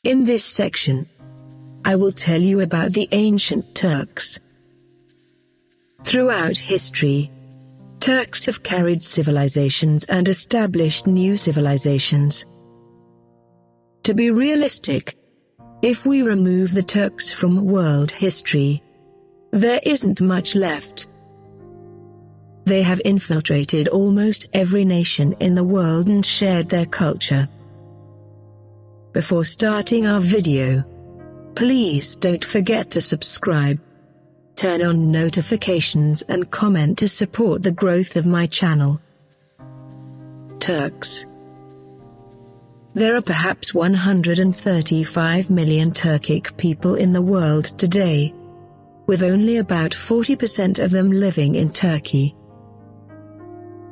In this section, I will tell you about the ancient Turks. Throughout history, Turks have carried civilizations and established new civilizations. To be realistic, if we remove the Turks from world history, there isn't much left. They have infiltrated almost every nation in the world and shared their culture. Before starting our video, please don't forget to subscribe, turn on notifications and comment to support the growth of my channel. Turks. There are perhaps 135 million Turkic people in the world today, with only about 40% of them living in Turkey.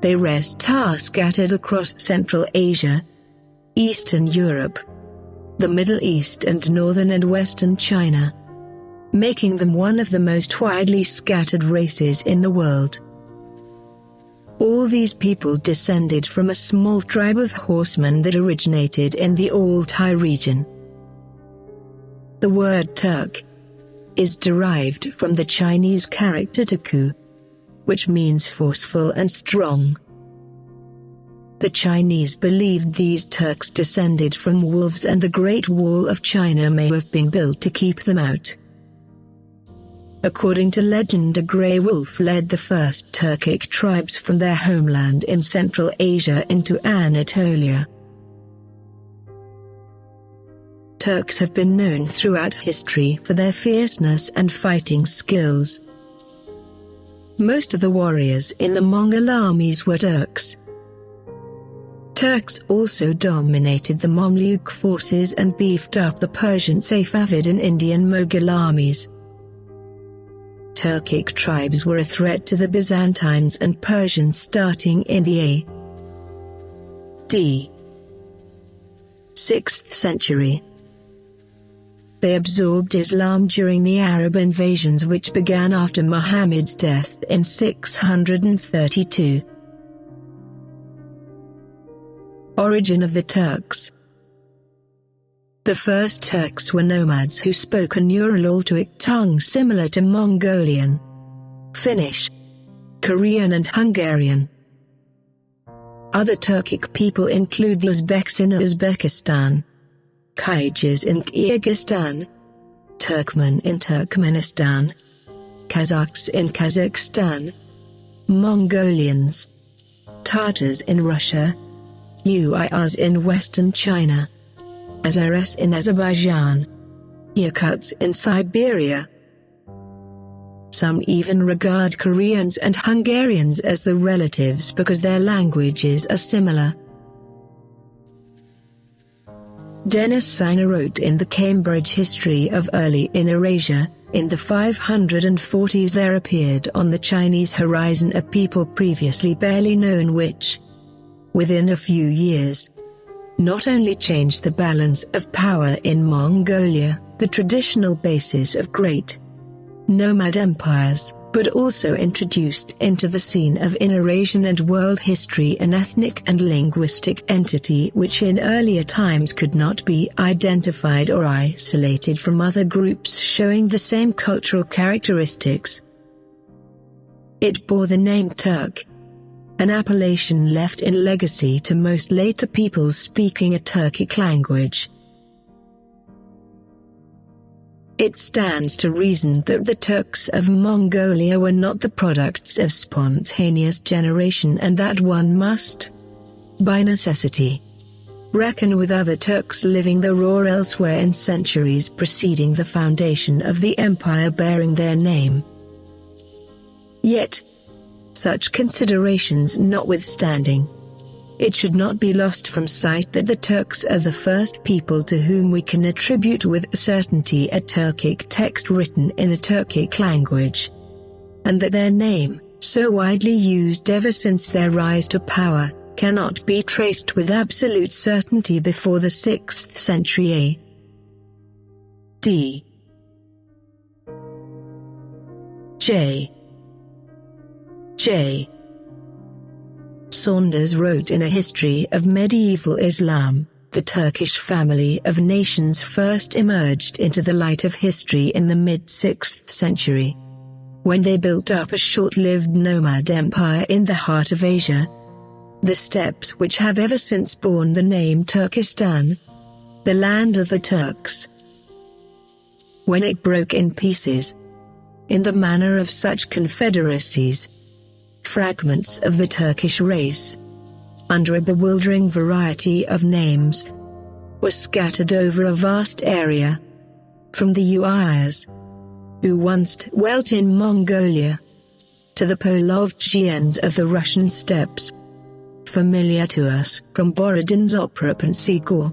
They are scattered across Central Asia, Eastern Europe, the Middle East and Northern and Western China, making them one of the most widely scattered races in the world. All these people descended from a small tribe of horsemen that originated in the Altai region. The word Turk is derived from the Chinese character Turku, which means forceful and strong. The Chinese believed these Turks descended from wolves and the Great Wall of China may have been built to keep them out. According to legend, a grey wolf led the first Turkic tribes from their homeland in Central Asia into Anatolia. Turks have been known throughout history for their fierceness and fighting skills. Most of the warriors in the Mongol armies were Turks. Turks also dominated the Mamluk forces and beefed up the Persian Safavid and Indian Mughal armies. Turkic tribes were a threat to the Byzantines and Persians starting in the A.D. 6th century. They absorbed Islam during the Arab invasions which began after Muhammad's death in 632. Origin of the Turks. The first Turks were nomads who spoke a Neuro-Altai tongue similar to Mongolian, Finnish, Korean and Hungarian. Other Turkic people include the Uzbeks in Uzbekistan, Kyrgyz in Kyrgyzstan, Turkmen in Turkmenistan, Kazakhs in Kazakhstan, Mongolians, Tatars in Russia, Uyghurs in Western China, Azeris in Azerbaijan, Yakuts in Siberia. Some even regard Koreans and Hungarians as the relatives because their languages are similar. Dennis Siner wrote in the Cambridge History of Early in Eurasia, in the 540s there appeared on the Chinese horizon a people previously barely known which, within a few years, not only changed the balance of power in Mongolia, the traditional basis of great nomad empires, but also introduced into the scene of Eurasian and world history an ethnic and linguistic entity which in earlier times could not be identified or isolated from other groups showing the same cultural characteristics. It bore the name Turk, an appellation left in legacy to most later peoples speaking a Turkic language. It stands to reason that the Turks of Mongolia were not the products of spontaneous generation and that one must, by necessity, reckon with other Turks living there or elsewhere in centuries preceding the foundation of the empire bearing their name. Yet, such considerations notwithstanding, it should not be lost from sight that the Turks are the first people to whom we can attribute with certainty a Turkic text written in a Turkic language, and that their name, so widely used ever since their rise to power, cannot be traced with absolute certainty before the 6th century A.D. J. Saunders wrote in A History of Medieval Islam, The Turkish family of nations first emerged into the light of history in the mid-6th century, when they built up a short-lived nomad empire in the heart of Asia, the steppes which have ever since borne the name Turkestan, the land of the Turks. When it broke in pieces, in the manner of such confederacies, fragments of the Turkish race, under a bewildering variety of names, were scattered over a vast area, from the Uyghurs, who once dwelt in Mongolia, to the Polovgians of the Russian steppes, familiar to us from Borodin's opera Pensikor.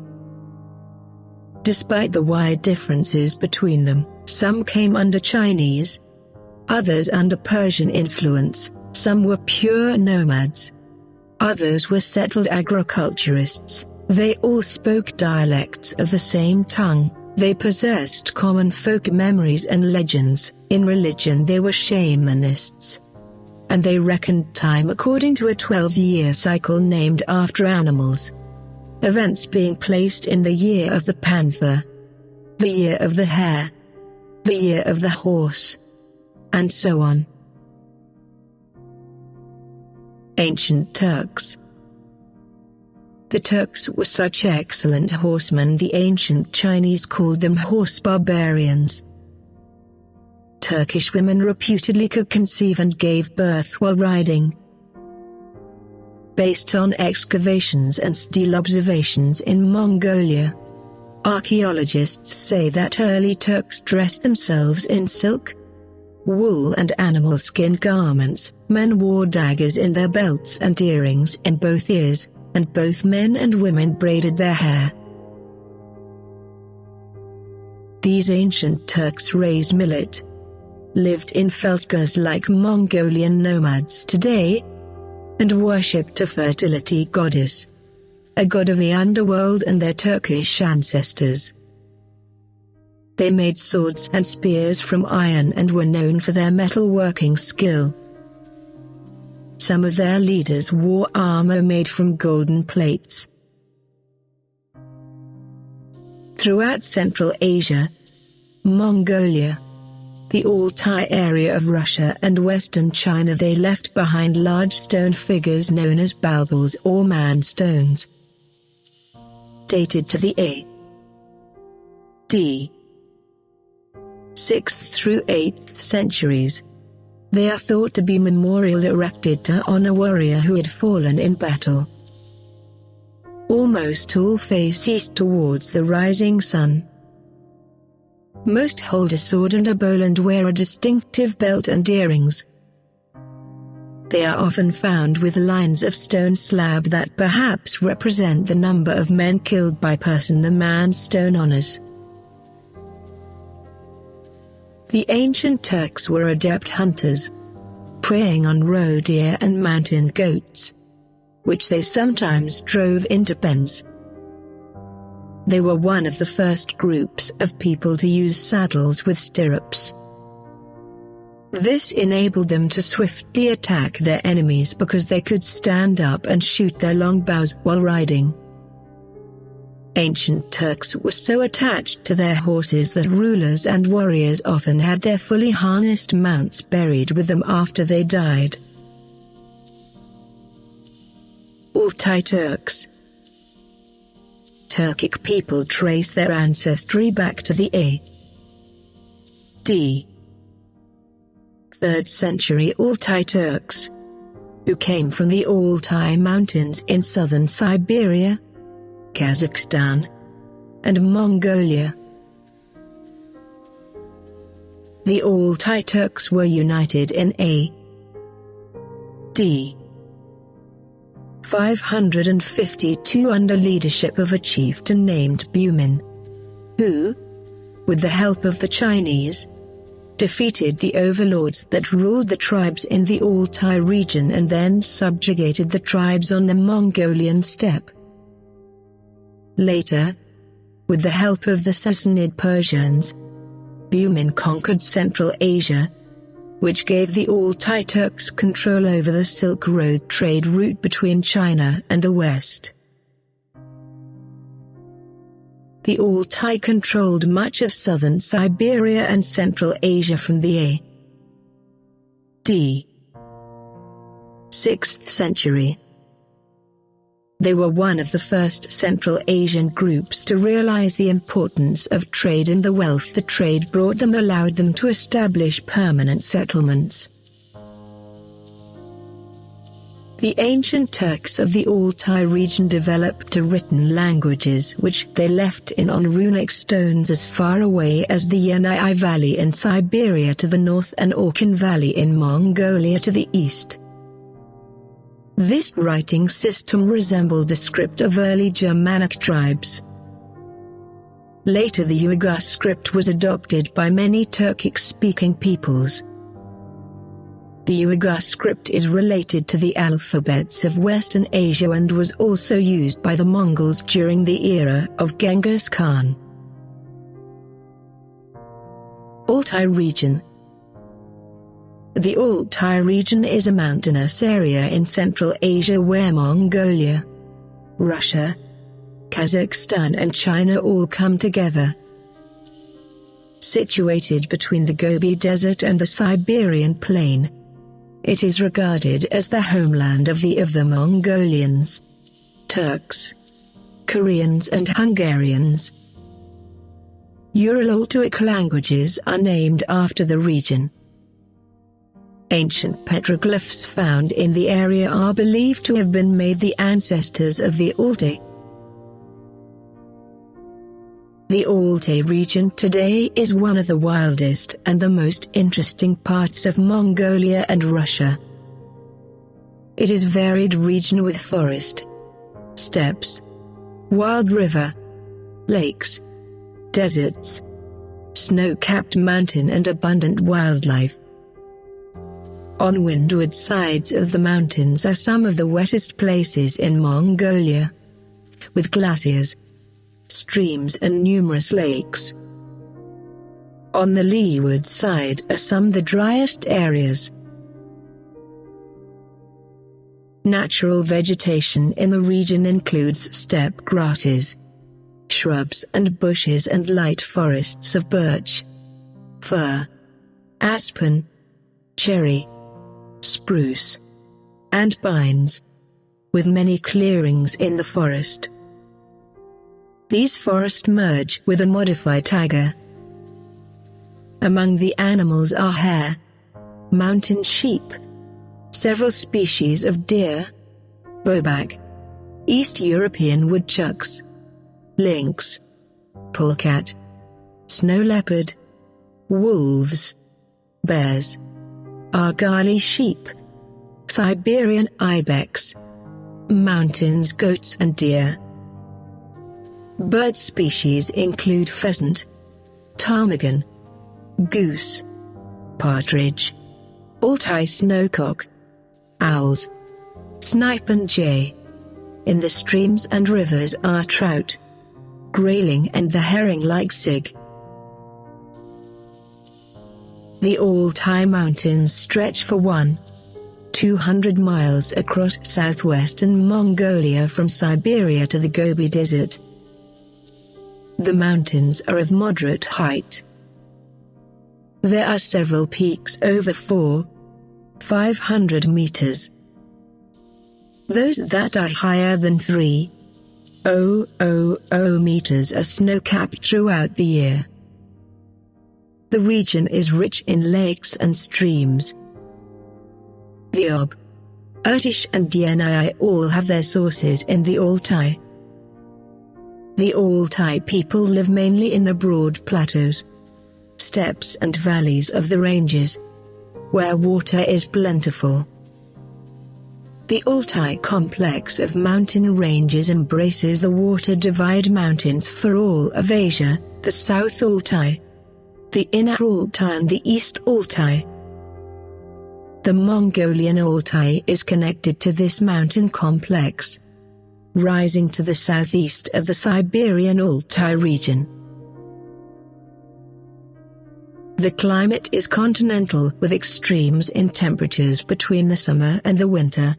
Despite the wide differences between them, some came under Chinese, others under Persian influence, some were pure nomads, others were settled agriculturists. They all spoke dialects of the same tongue, they possessed common folk memories and legends. In religion they were shamanists, and they reckoned time according to a 12-year cycle named after animals, events being placed in the year of the panther, the year of the hare, the year of the horse, and so on. Ancient Turks. The Turks were such excellent horsemen the ancient Chinese called them horse barbarians. Turkish women reputedly could conceive and gave birth while riding. Based on excavations and stele observations in Mongolia, archaeologists say that early Turks dressed themselves in silk, wool and animal skin garments. Men wore daggers in their belts and earrings in both ears, and both men and women braided their hair. These ancient Turks raised millet, lived in feltgars like Mongolian nomads today, and worshipped a fertility goddess, a god of the underworld and their Turkish ancestors. They made swords and spears from iron and were known for their metalworking skill. Some of their leaders wore armor made from golden plates. Throughout Central Asia, Mongolia, the Altai area of Russia and western China, they left behind large stone figures known as balbals or man-stones. Dated to the A.D. 6th through 8th centuries, they are thought to be memorial erected to honor a warrior who had fallen in battle. Almost all face east towards the rising sun. Most hold a sword and a bowl and wear a distinctive belt and earrings. They are often found with lines of stone slab that perhaps represent the number of men killed by person the man's stone honors. The ancient Turks were adept hunters, preying on roe deer and mountain goats, which they sometimes drove into pens. They were one of the first groups of people to use saddles with stirrups. This enabled them to swiftly attack their enemies because they could stand up and shoot their long bows while riding. Ancient Turks were so attached to their horses that rulers and warriors often had their fully harnessed mounts buried with them after they died. Altai Turks. Turkic people trace their ancestry back to the A.D. 3rd century Altai Turks, who came from the Altai Mountains in southern Siberia, Kazakhstan, and Mongolia. The Altai Turks were united in A.D. 552 under leadership of a chieftain named Bumin, who, with the help of the Chinese, defeated the overlords that ruled the tribes in the Altai region and then subjugated the tribes on the Mongolian steppe. Later, with the help of the Sassanid Persians, Bumin conquered Central Asia, which gave the Altai Turks control over the Silk Road trade route between China and the West. The Altai controlled much of southern Siberia and Central Asia from the a.d. 6th century. They were one of the first Central Asian groups to realize the importance of trade and the wealth the trade brought them allowed them to establish permanent settlements. The ancient Turks of the Altai region developed written languages which they left in on runic stones as far away as the Yenai Valley in Siberia to the north and Orkhon Valley in Mongolia to the east. This writing system resembled the script of early Germanic tribes. Later the Uyghur script was adopted by many Turkic-speaking peoples. The Uyghur script is related to the alphabets of Western Asia and was also used by the Mongols during the era of Genghis Khan. Altai region. The Altai region is a mountainous area in Central Asia where Mongolia, Russia, Kazakhstan and China all come together. Situated between the Gobi Desert and the Siberian Plain, it is regarded as the homeland of the Mongolians, Turks, Koreans and Hungarians. Ural-Altaic languages are named after the region. Ancient petroglyphs found in the area are believed to have been made the ancestors of the Altai. The Altai region today is one of the wildest and the most interesting parts of Mongolia and Russia. It is a varied region with forest, steppes, wild river, lakes, deserts, snow-capped mountain and abundant wildlife. On windward sides of the mountains are some of the wettest places in Mongolia, with glaciers, streams and numerous lakes. On the leeward side are some of the driest areas. Natural vegetation in the region includes steppe grasses, shrubs and bushes and light forests of birch, fir, aspen, cherry, spruce, and pines, with many clearings in the forest. These forests merge with a modified taiga. Among the animals are hare, mountain sheep, several species of deer, bobak, East European woodchucks, lynx, polecat, snow leopard, wolves, bears, Argali sheep, Siberian ibex, mountains goats and deer. Bird species include pheasant, ptarmigan, goose, partridge, Altai snowcock, owls, snipe and jay. In the streams and rivers are trout, grayling and the herring-like sig. The Altai Mountains stretch for 200 miles across southwestern Mongolia from Siberia to the Gobi Desert. The mountains are of moderate height. There are several peaks over 500 meters. Those that are higher than 3,000 meters are snow-capped throughout the year. The region is rich in lakes and streams. The Ob, Irtish and Yenai all have their sources in the Altai. The Altai people live mainly in the broad plateaus, steppes and valleys of the ranges, where water is plentiful. The Altai complex of mountain ranges embraces the Water Divide Mountains for all of Asia, the South Altai, the Inner Altai and the East Altai. The Mongolian Altai is connected to this mountain complex, rising to the southeast of the Siberian Altai region. The climate is continental with extremes in temperatures between the summer and the winter.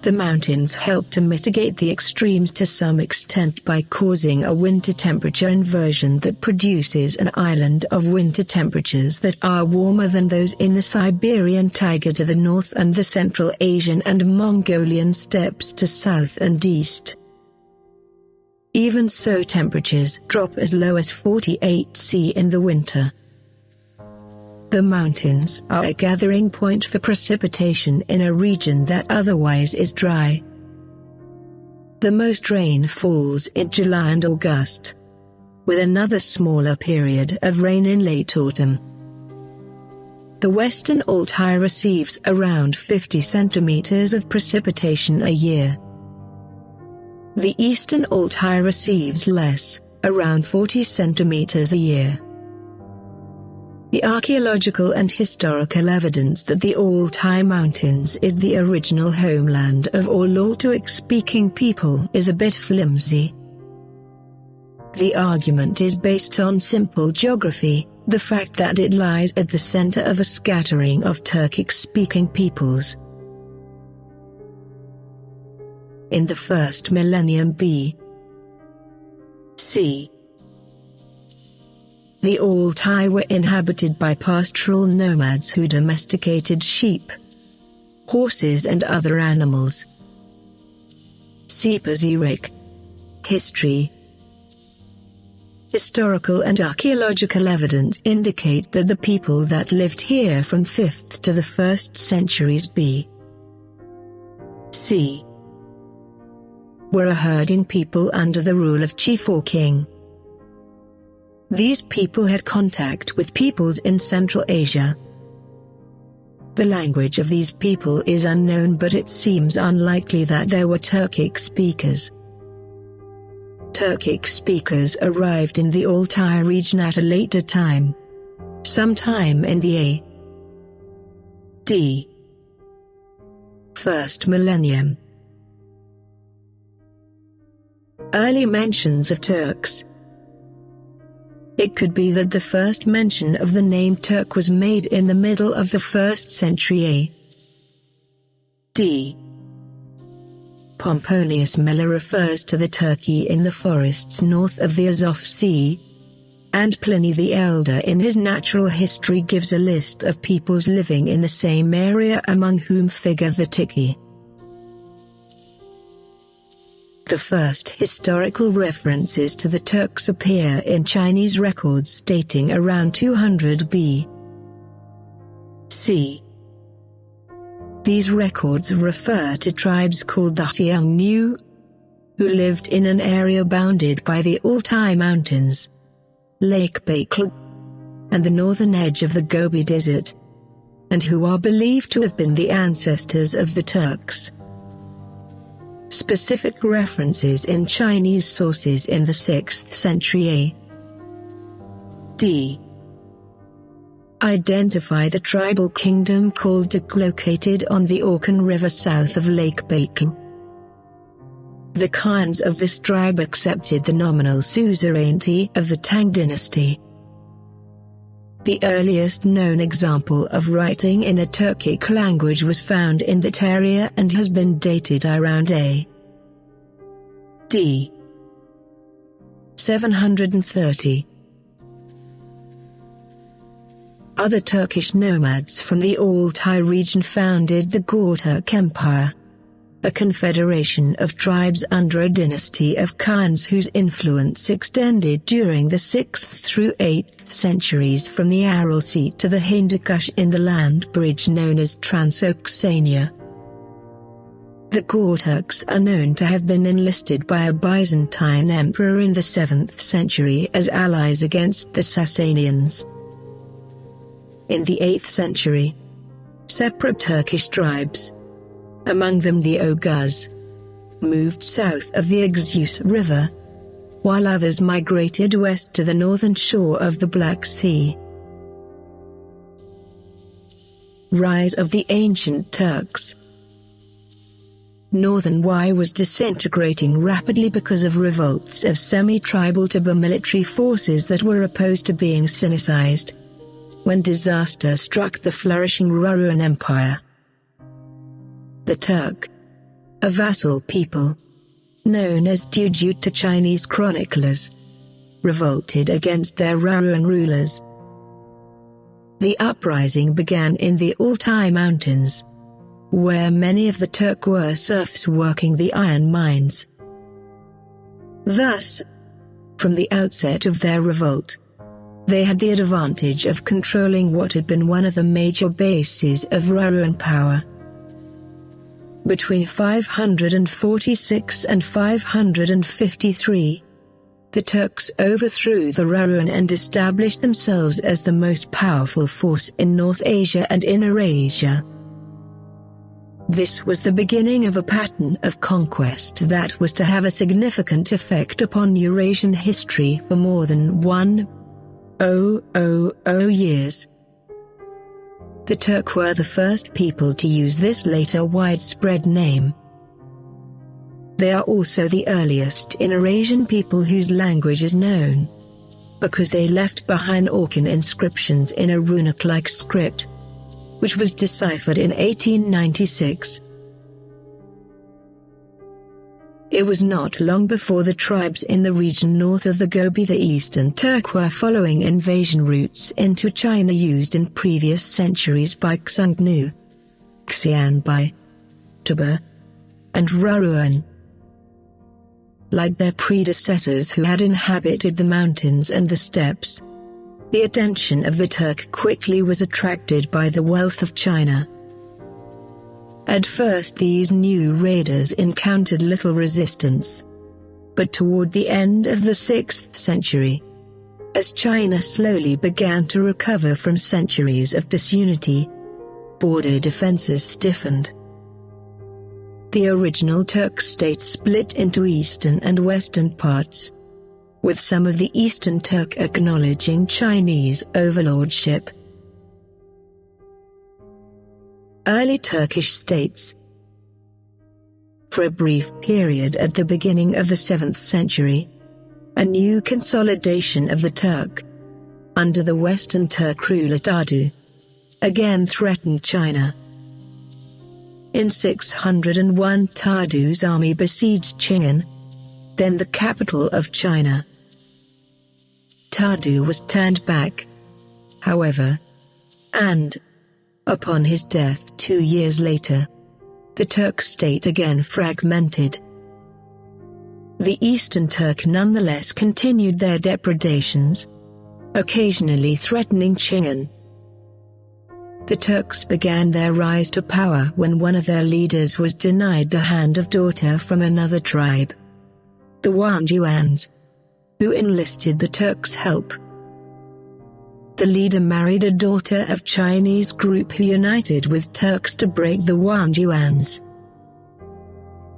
The mountains help to mitigate the extremes to some extent by causing a winter temperature inversion that produces an island of winter temperatures that are warmer than those in the Siberian taiga to the north and the Central Asian and Mongolian steppes to south and east. Even so, temperatures drop as low as 48 C in the winter. The mountains are a gathering point for precipitation in a region that otherwise is dry. The most rain falls in July and August, with another smaller period of rain in late autumn. The western Altai receives around 50 centimeters of precipitation a year. The eastern Altai receives less, around 40 centimeters a year. The archaeological and historical evidence that the Altai Mountains is the original homeland of all Altai-speaking people is a bit flimsy. The argument is based on simple geography, the fact that it lies at the center of a scattering of Turkic-speaking peoples. In the first millennium B.C., the Altai were inhabited by pastoral nomads who domesticated sheep, horses and other animals. Seepers-Erik. History. Historical and archaeological evidence indicate that the people that lived here from 5th to the 1st centuries B.C. were a herding people under the rule of chief or king. These people had contact with peoples in Central Asia. The language of these people is unknown, but it seems unlikely that there were Turkic speakers. Turkic speakers arrived in the Altai region at a later time, sometime in the A.D. first millennium. Early mentions of Turks. It could be that the first mention of the name Turk was made in the middle of the 1st century A.D. Pomponius Mela refers to the Turkey in the forests north of the Azov Sea, and Pliny the Elder in his Natural History gives a list of peoples living in the same area, among whom figure the Tiki. The first historical references to the Turks appear in Chinese records dating around 200 B.C. These records refer to tribes called the Xiongnu, who lived in an area bounded by the Altai Mountains, Lake Baikal, and the northern edge of the Gobi Desert, and who are believed to have been the ancestors of the Turks. Specific references in Chinese sources in the 6th century A.D. identify the tribal kingdom called Tuk located on the Orkhon River south of Lake Baikal. The Khans of this tribe accepted the nominal suzerainty of the Tang dynasty. The earliest known example of writing in a Turkic language was found in that area and has been dated around A.D. 730. Other Turkish nomads from the Altai region founded the Turkic Empire, a confederation of tribes under a dynasty of Khans whose influence extended during the 6th through 8th centuries from the Aral Sea to the Hindu Kush in the land bridge known as Transoxania. The Turks are known to have been enlisted by a Byzantine emperor in the 7th century as allies against the Sasanians. In the 8th century, separate Turkish tribes, among them the Oghuz, moved south of the Oghuz River, while others migrated west to the northern shore of the Black Sea. Rise of the ancient Turks. Northern Y was disintegrating rapidly because of revolts of semi-tribal to military forces that were opposed to being Sinicized, when disaster struck the flourishing Rouran Empire. The Turk a vassal people, known as Jujut Chinese chroniclers, revolted against their Rouran rulers. The uprising began in the Altai Mountains, where many of the Turk were serfs working the iron mines. Thus, from the outset of their revolt, they had the advantage of controlling what had been one of the major bases of Rouran power. Between 546 and 553, the Turks overthrew the Rouran and established themselves as the most powerful force in North Asia and in Eurasia. This was the beginning of a pattern of conquest that was to have a significant effect upon Eurasian history for more than 1,000 years. The Turk were the first people to use this later widespread name. They are also the earliest Eurasian people whose language is known, because they left behind Orcan inscriptions in a runic-like script, which was deciphered in 1896. It was not long before the tribes in the region north of the Gobi, the Eastern Turk, were following invasion routes into China used in previous centuries by Xiongnu, Xianbai, Tuba, and Rouran. Like their predecessors who had inhabited the mountains and the steppes, the attention of the Turk quickly was attracted by the wealth of China. At first these new raiders encountered little resistance, but toward the end of the 6th century, as China slowly began to recover from centuries of disunity, border defenses stiffened. The original Turk state split into eastern and western parts, with some of the Eastern Turk acknowledging Chinese overlordship. Early Turkish states. For a brief period at the beginning of the 7th century, a new consolidation of the Turk, under the Western Turk ruler Tadu, again threatened China. In 601 Tadu's army besieged Qing'an, then the capital of China. Tadu was turned back, however, and, upon his death 2 years later, the Turk state again fragmented. The Eastern Turk nonetheless continued their depredations, occasionally threatening Qing'an. The Turks began their rise to power when one of their leaders was denied the hand of daughter from another tribe, the Wanjuans, who enlisted the Turks' help. The leader married a daughter of Chinese group who united with Turks to break the Wanjuans.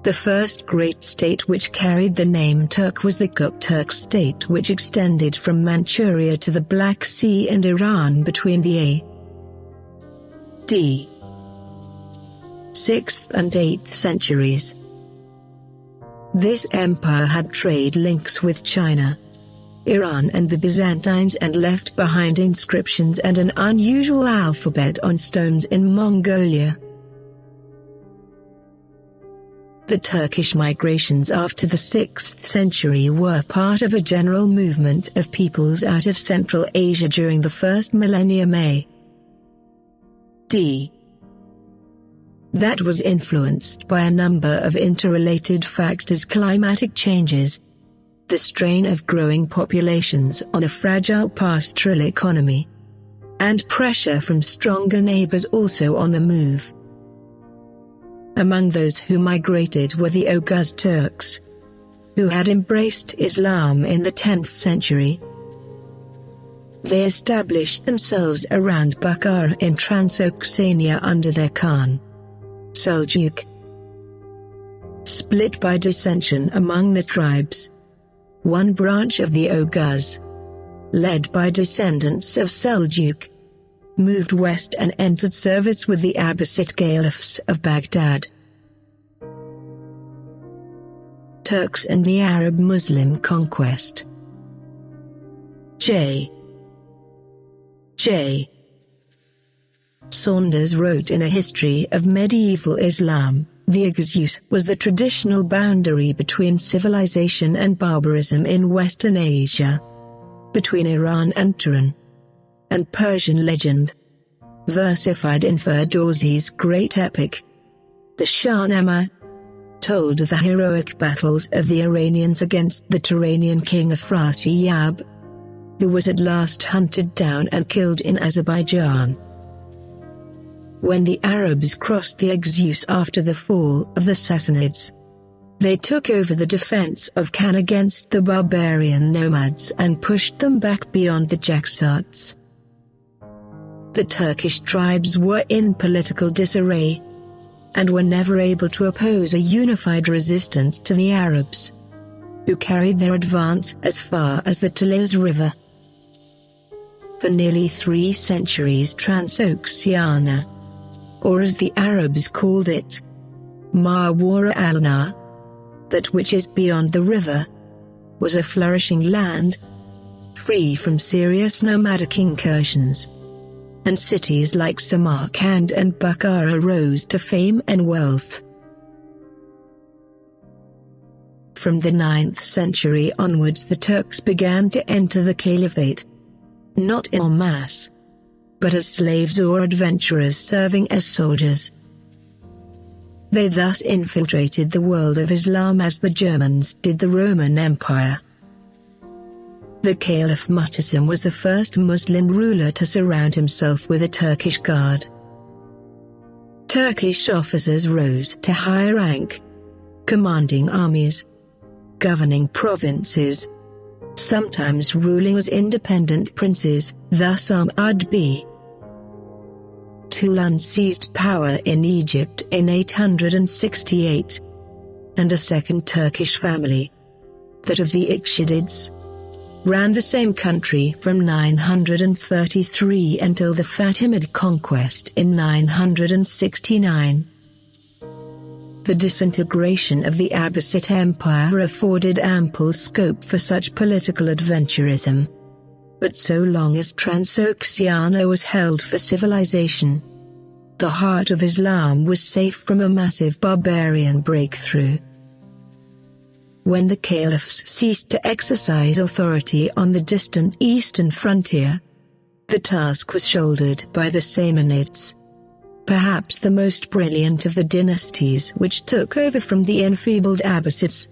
The first great state which carried the name Turk was the Kuk Turk state, which extended from Manchuria to the Black Sea and Iran between the A.D. 6th and 8th centuries. This empire had trade links with China, Iran and the Byzantines, and left behind inscriptions and an unusual alphabet on stones in Mongolia. The Turkish migrations after the 6th century were part of a general movement of peoples out of Central Asia during the first millennium A.D. that was influenced by a number of interrelated factors: climatic changes, the strain of growing populations on a fragile pastoral economy, and pressure from stronger neighbors also on the move. Among those who migrated were the Oghuz Turks, who had embraced Islam in the 10th century. They established themselves around Bukhara in Transoxania under their Khan, Seljuk. Split by dissension among the tribes, one branch of the Oghuz, led by descendants of Seljuk, moved west and entered service with the Abbasid Caliphs of Baghdad. Turks and the Arab Muslim conquest. J. Saunders wrote in A History of Medieval Islam, The Oghuz was the traditional boundary between civilization and barbarism in Western Asia, between Iran and Turan, and Persian legend, versified in Ferdowsi's great epic, the Shahnameh, told of the heroic battles of the Iranians against the Turanian king Afrasiyab, who was at last hunted down and killed in Azerbaijan. When the Arabs crossed the Oghuz after the fall of the Sassanids, they took over the defense of Kan against the barbarian nomads and pushed them back beyond the Jaxartes. The Turkish tribes were in political disarray, and were never able to oppose a unified resistance to the Arabs, who carried their advance as far as the Talas River. For nearly 3 centuries Transoxiana, or as the Arabs called it, Mawara al-Nahr, that which is beyond the river, was a flourishing land, free from serious nomadic incursions, and cities like Samarkand and Bukhara rose to fame and wealth. From the 9th century onwards the Turks began to enter the Caliphate, not en masse, but as slaves or adventurers serving as soldiers. They thus infiltrated the world of Islam as the Germans did the Roman Empire. The Caliph Mu'tasim was the first Muslim ruler to surround himself with a Turkish guard. Turkish officers rose to high rank, commanding armies, governing provinces, sometimes ruling as independent princes. Thus Ahmad b. Tulan seized power in Egypt in 868, and a second Turkish family, that of the Ikshidids, ran the same country from 933 until the Fatimid conquest in 969. The disintegration of the Abbasid Empire afforded ample scope for such political adventurism. But so long as Transoxiana was held for civilization, the heart of Islam was safe from a massive barbarian breakthrough. When the caliphs ceased to exercise authority on the distant eastern frontier, the task was shouldered by the Samanids, perhaps the most brilliant of the dynasties which took over from the enfeebled Abbasids.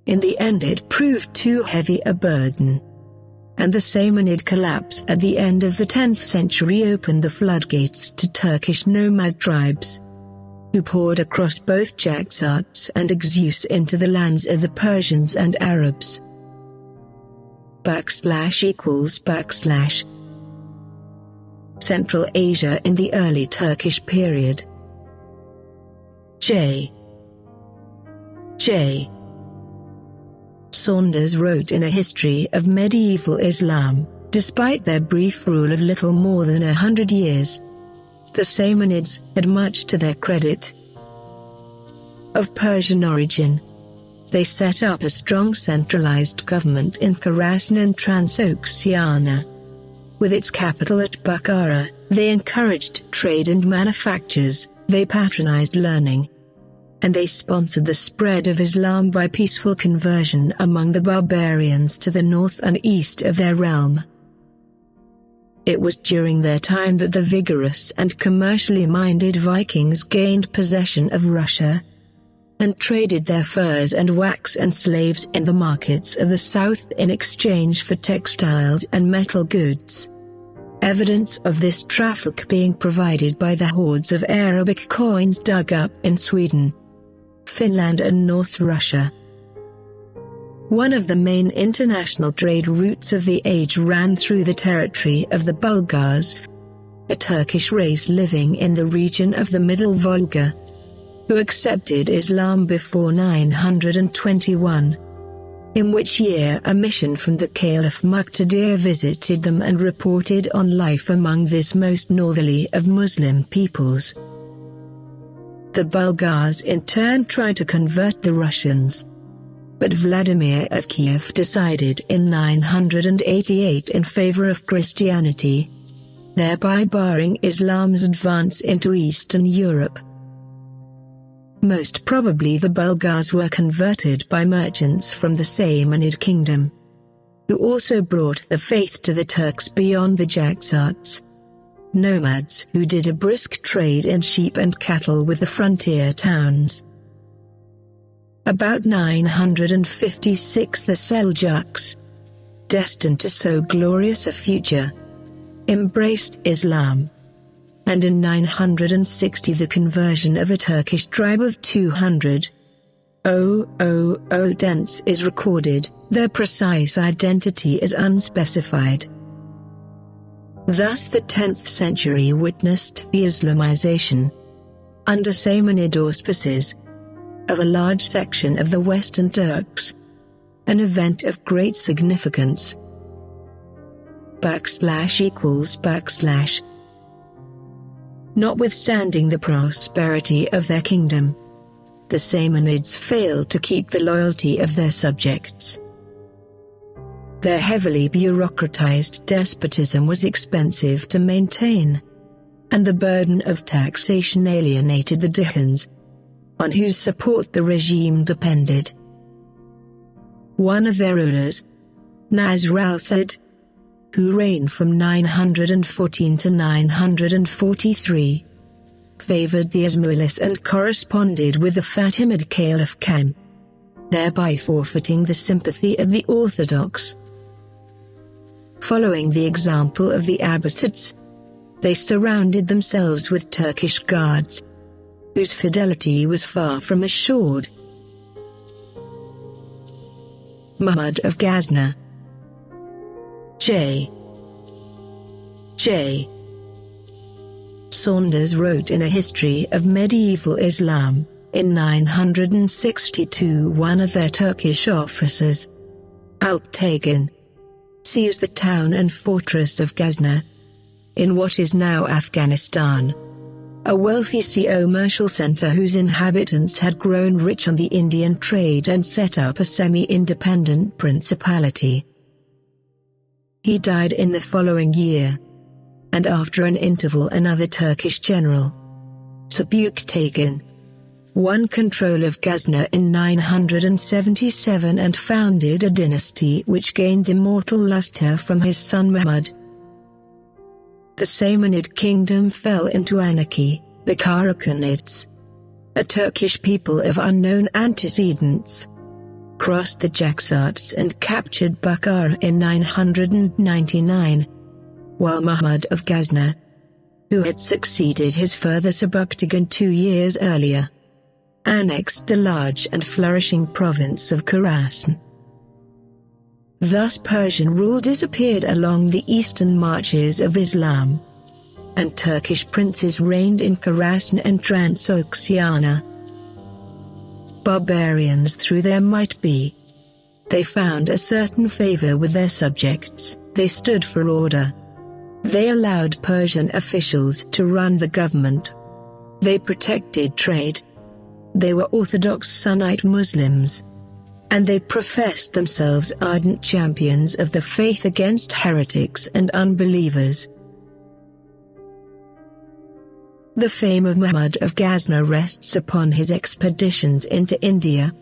In the end it proved too heavy a burden, and the Samanid collapse at the end of the 10th century opened the floodgates to Turkish nomad tribes, who poured across both Jaxartes and Oghuz into the lands of the Persians and Arabs. // Central Asia in the early Turkish period. J. Saunders wrote in A History of Medieval Islam, despite their brief rule of little more than 100 years, the Samanids had much to their credit. Of Persian origin, they set up a strong centralized government in Khorasan and Transoxiana. With its capital at Bukhara, they encouraged trade and manufactures, they patronized learning, and they sponsored the spread of Islam by peaceful conversion among the barbarians to the north and east of their realm. It was during their time that the vigorous and commercially minded Vikings gained possession of Russia, and traded their furs and wax and slaves in the markets of the south in exchange for textiles and metal goods. Evidence of this traffic being provided by the hoards of Arabic coins dug up in Sweden, Finland and North Russia. One of the main international trade routes of the age ran through the territory of the Bulgars, a Turkish race living in the region of the Middle Volga, who accepted Islam before 921, in which year a mission from the Caliph Muqtadir visited them and reported on life among this most northerly of Muslim peoples. The Bulgars in turn tried to convert the Russians, but Vladimir of Kiev decided in 988 in favor of Christianity, thereby barring Islam's advance into Eastern Europe. Most probably the Bulgars were converted by merchants from the Samanid kingdom, who also brought the faith to the Turks beyond the Jaxartes, nomads who did a brisk trade in sheep and cattle with the frontier towns. About 956 the Seljuks, destined to so glorious a future, embraced Islam, and in 960 the conversion of a Turkish tribe of 200 Odents is recorded. Their precise identity is unspecified. Thus the 10th century witnessed the Islamization, under Samanid auspices, of a large section of the Western Turks, an event of great significance. /= Notwithstanding the prosperity of their kingdom, the Samanids failed to keep the loyalty of their subjects. Their heavily bureaucratized despotism was expensive to maintain, and the burden of taxation alienated the Dihans, on whose support the regime depended. One of their rulers, Nasr al-Sad, who reigned from 914 to 943, favored the Ismailis and corresponded with the Fatimid Caliph Kam, thereby forfeiting the sympathy of the Orthodox. Following the example of the Abbasids, they surrounded themselves with Turkish guards, whose fidelity was far from assured. Muhammad of Ghazna. J. Saunders wrote in A History of Medieval Islam, in 962 one of their Turkish officers, Altai, seized the town and fortress of Ghazna, in what is now Afghanistan, a wealthy commercial center whose inhabitants had grown rich on the Indian trade and set up a semi-independent principality. He died in the following year, and after an interval another Turkish general, Sebüktagan, won control of Ghazna in 977 and founded a dynasty which gained immortal luster from his son Muhammad. The Samanid kingdom fell into anarchy. The Karakanids, a Turkish people of unknown antecedents, crossed the Jaxartes and captured Bukhara in 999, while Muhammad of Ghazna, who had succeeded his father Sebüktagan 2 years earlier, annexed the large and flourishing province of Khorasan. Thus Persian rule disappeared along the eastern marches of Islam, and Turkish princes reigned in Khorasan and Transoxiana. Barbarians through their might be, they found a certain favor with their subjects. They stood for order. They allowed Persian officials to run the government. They protected trade. They were Orthodox Sunnite Muslims, and they professed themselves ardent champions of the faith against heretics and unbelievers. The fame of Muhammad of Ghazna rests upon his expeditions into India.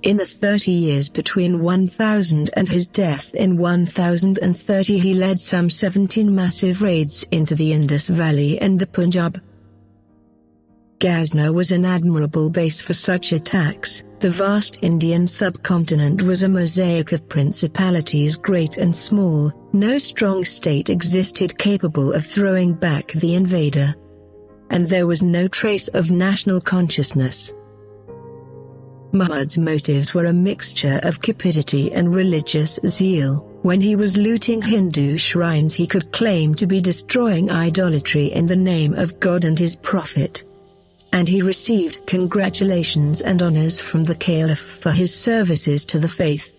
In the 30 years between 1000 and his death in 1030 he led some 17 massive raids into the Indus Valley and the Punjab. Ghazna was an admirable base for such attacks. The vast Indian subcontinent was a mosaic of principalities great and small. No strong state existed capable of throwing back the invader, and there was no trace of national consciousness. Muhammad's motives were a mixture of cupidity and religious zeal. When he was looting Hindu shrines he could claim to be destroying idolatry in the name of God and his prophet, and he received congratulations and honors from the Caliph for his services to the faith.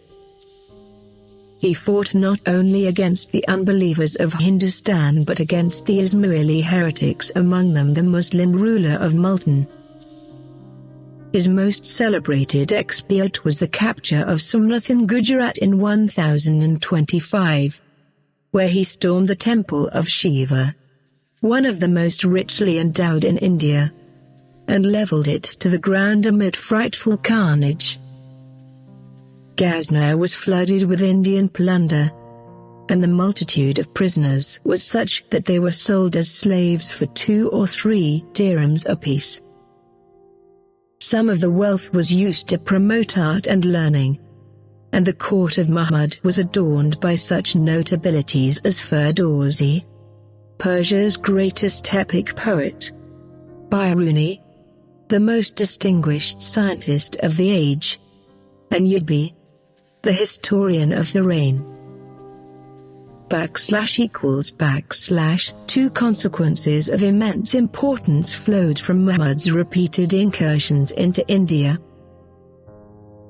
He fought not only against the unbelievers of Hindustan but against the Ismaili heretics, among them the Muslim ruler of Multan. His most celebrated exploit was the capture of Somnath in Gujarat in 1025, where he stormed the temple of Shiva, one of the most richly endowed in India. and leveled it to the ground amid frightful carnage. Ghazna was flooded with Indian plunder, and the multitude of prisoners was such that they were sold as slaves for 2 or 3 dirhams apiece. Some of the wealth was used to promote art and learning, and the court of Muhammad was adorned by such notabilities as Ferdowsi, Persia's greatest epic poet, Biruni, the most distinguished scientist of the age, and Yubi, the historian of the reign. /= 2 consequences of immense importance flowed from Muhammad's repeated incursions into India.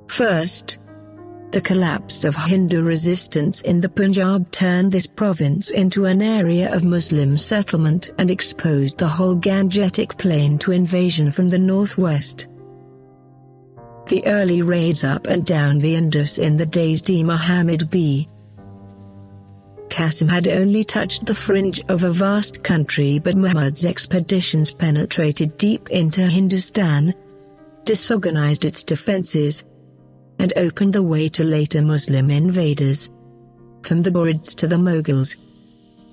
First, the collapse of Hindu resistance in the Punjab turned this province into an area of Muslim settlement and exposed the whole Gangetic plain to invasion from the northwest. The early raids up and down the Indus in the days D. Muhammad b. Qasim had only touched the fringe of a vast country, but Muhammad's expeditions penetrated deep into Hindustan, disorganized its defenses, and opened the way to later Muslim invaders, from the Ghurids to the Mughals,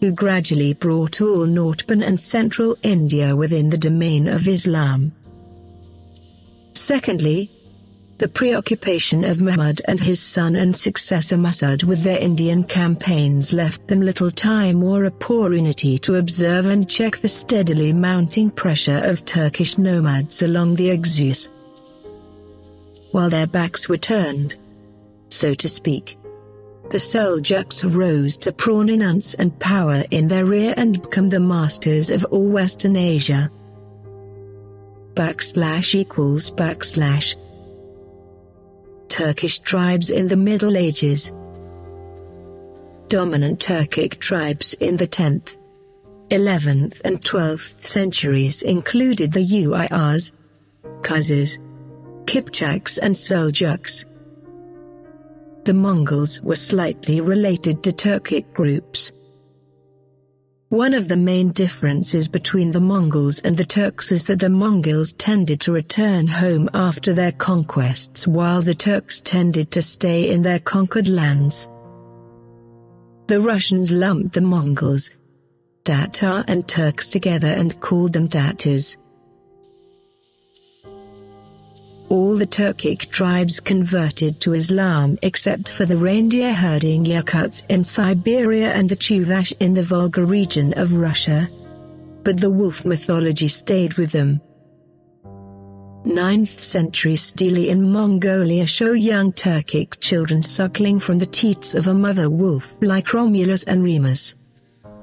who gradually brought all northern and central India within the domain of Islam. Secondly, the preoccupation of Muhammad and his son and successor Masud with their Indian campaigns left them little time or opportunity to observe and check the steadily mounting pressure of Turkish nomads along the Oxus. While their backs were turned, so to speak, the Seljuks rose to prominence and power in their rear and become the masters of all Western Asia. /= Turkish tribes in the Middle Ages. Dominant Turkic tribes in the 10th, 11th and 12th centuries included the Uyghurs, Khazars, Kipchaks and Seljuks. The Mongols were slightly related to Turkic groups. One of the main differences between the Mongols and the Turks is that the Mongols tended to return home after their conquests while the Turks tended to stay in their conquered lands. The Russians lumped the Mongols, Tatar and Turks together and called them Tatars. All the Turkic tribes converted to Islam except for the reindeer-herding Yakuts in Siberia and the Chuvash in the Volga region of Russia. But the wolf mythology stayed with them. 9th century stelae in Mongolia show young Turkic children suckling from the teats of a mother wolf like Romulus and Remus.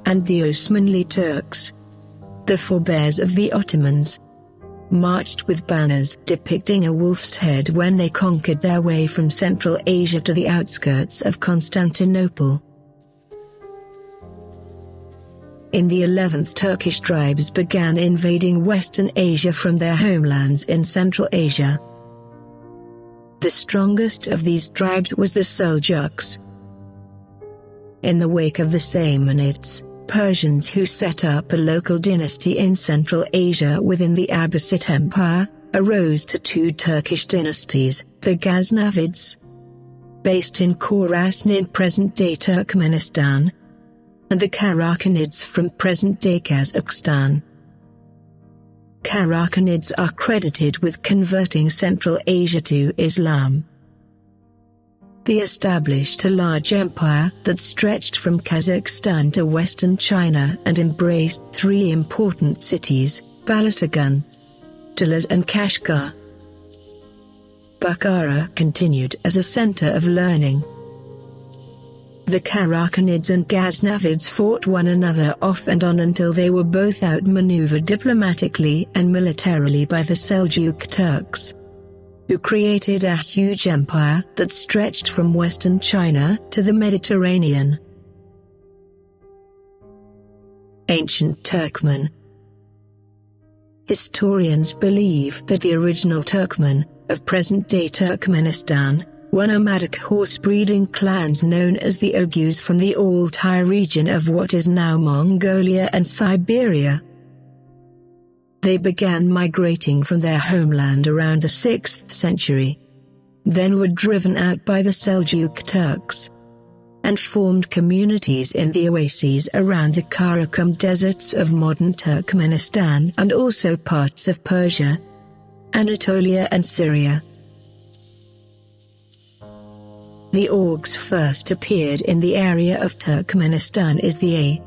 And the Osmanli Turks, the forebears of the Ottomans, marched with banners depicting a wolf's head when they conquered their way from Central Asia to the outskirts of Constantinople. In the 11th, Turkish tribes began invading Western Asia from their homelands in Central Asia. The strongest of these tribes was the Seljuks. In the wake of the Samanids, Persians who set up a local dynasty in Central Asia within the Abbasid Empire, arose to 2 Turkish dynasties, the Ghaznavids, based in Khorasan in present-day Turkmenistan, and the Karakhanids from present-day Kazakhstan. Karakhanids are credited with converting Central Asia to Islam. They established a large empire that stretched from Kazakhstan to western China and embraced 3 important cities, Balasagun, Talas and Kashgar. Bukhara continued as a center of learning. The Karakhanids and Ghaznavids fought one another off and on until they were both outmaneuvered diplomatically and militarily by the Seljuk Turks, who created a huge empire that stretched from western China to the Mediterranean. Ancient Turkmen. Historians believe that the original Turkmen, of present-day Turkmenistan, were nomadic horse-breeding clans known as the Oghuz from the Altai region of what is now Mongolia and Siberia. They began migrating from their homeland around the 6th century, then were driven out by the Seljuk Turks, and formed communities in the oases around the Karakum deserts of modern Turkmenistan and also parts of Persia, Anatolia and Syria. The Orgs first appeared in the area of Turkmenistan is the A.D.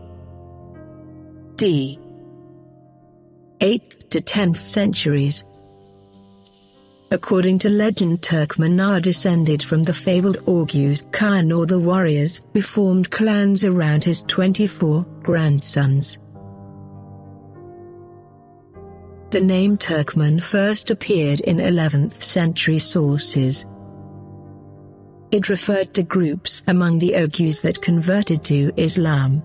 8th to 10th centuries. According to legend, Turkmen are descended from the fabled Orgus Khan, or the warriors, who formed clans around his 24 grandsons. The name Turkmen first appeared in 11th century sources. It referred to groups among the Oghuz that converted to Islam.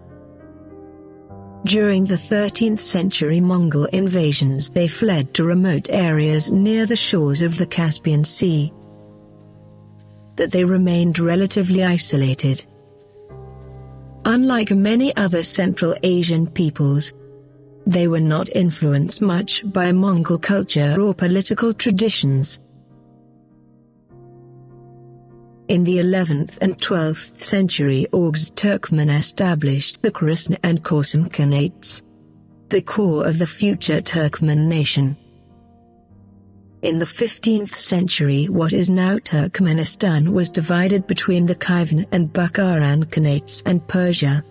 During the 13th century Mongol invasions, they fled to remote areas near the shores of the Caspian Sea. That they remained relatively isolated. Unlike many other Central Asian peoples, they were not influenced much by Mongol culture or political traditions. In the 11th and 12th century, Orgs Turkmen established the Khurasan and Khorasan Khanates, the core of the future Turkmen nation. In the 15th century, what is now Turkmenistan was divided between the Kievan and Bukharan Khanates and Persia.